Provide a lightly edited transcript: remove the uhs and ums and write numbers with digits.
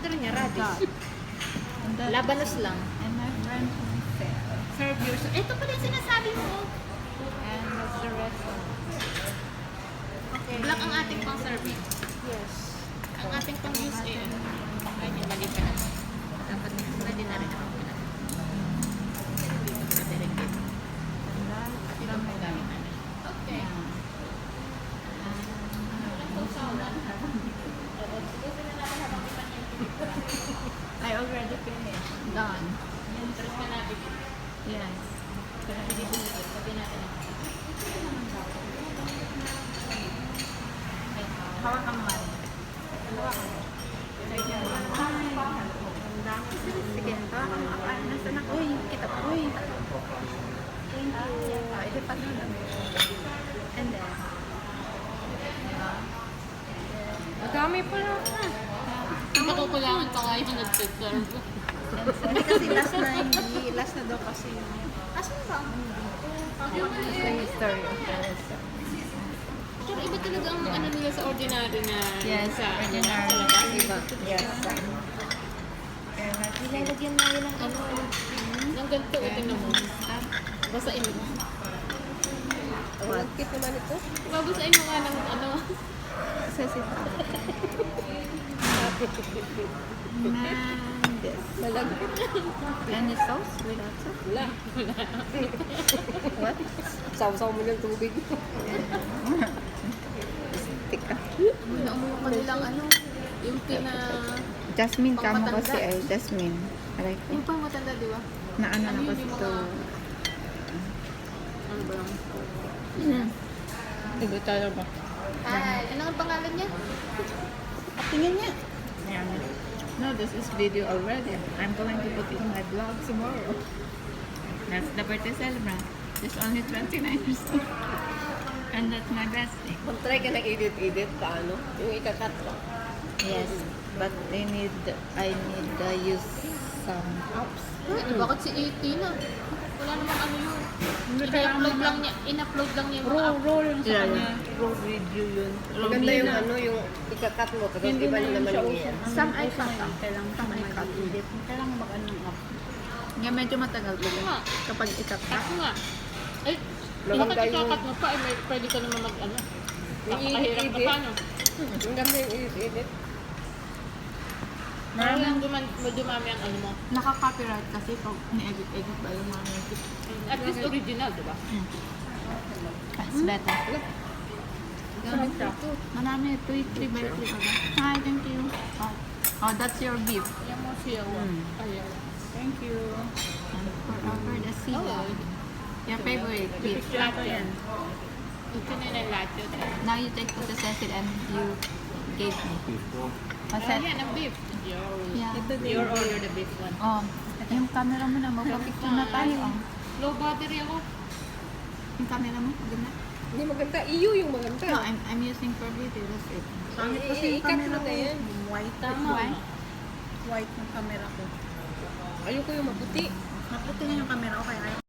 order niya, radish. And that- Labanos lang. And my friend Sarah. Serve yourself. Ito pala yung sinasabi mo. And that's the rest of Okay. Black ang ating pang serving. Yes. Ang ating pang use eh. Ayun yung mali pala. Dapat ready na rin ako pala. Madirekit. And that's Ito the po gamit na. Okay. I already finished. Done. Press ka natin. Yes. Sabi natin. Hawakan mo nga rin. Hawakan mo. Sige, hawakan mo. Nasaan ako? Uy, kita pa. Uy. Thank you. Ilipat mo lang. And then, madami pa lang. Ang kakukulangan pa nga yung nag-serve. Hindi kasi last na last na daw kasi yun. Asan ba ang That's the history of the restaurant. Pero iba talaga ang ano nila sa ordinary na Yes, sa ordinary. sa labas. Iba. Yes. Nilalagyan na yun ng ano, ng ganito, tingnan mo. Basain mo. What? Kit naman ito? Babasain mo nga ng ano. Sesame. Mandes. Malagkit. Any sauce without sauce? Wala. What? Saw-saw mo ng tubig. Stick ka. Naumuyo pa nilang ano, yung Jasmine ka mo Pangmatanda. kasi ay Jasmine. Aray ko. yung pang matanda, di ba? Na ano Ano na yun, kasi yung ito. Ano ba lang? Iba tayo ba? Ay, ano ang pangalan niya? Tingnan niya. No, this is video already. I'm going to put it in my vlog tomorrow. That's the birthday celebrant. She's only 29 years old. And that's my bestie. Mag-try ka ng edit-edit paano? Yung ikakat lang. Yes, but I need use some apps. Bakit si 18 na? Wala namang ano yun. In-upload lang niya yung mga Raw yun sa Yeah, kanya. Raw video yun. Maganda yung video. ano, yung ikakat mo. Tapos Hindi iba na na yun naman siya yung uso. yan. Some I cut lang. Some I cut. Kailangan mag-ano ng app. Nga medyo matagal Ako nga. kapag ikat ka. Ako nga. Ay, Maganda bakit yung- ikakat mo pa? Ay, pwede ka naman mag-ano. Yung Napakahirap na edit-edit. paano? Ang ganda yung edit-edit. Parang dumami ang ano mo. Naka-copyright kasi pag ni-edit ba yung mga music. At least original, di ba? That's better. Sarap siya. Manano yung 3 by 3 ba? Hi, thank you. Oh, that's your beef. Yan mo siya. Ayaw. Thank you. And for the Oh, seafood. Your favorite beef. Lato yan. Ito na yung lato. Now you take to the Cecil and you gave me. What's that? Yan, ang beef. Yeah. Your order, the beef one. Oh, yung camera mo na, magpa-picture na tayo. Oh. Low battery ako. Yung camera mo, maganda. Hindi maganda. Iyo yung maganda. No, I'm using for video, that's it. Pangit kasi yung camera mo yan. White. Tama. Why? White yung camera ko. Ayoko yung maputi. Maputi na yung camera ko, kaya ayaw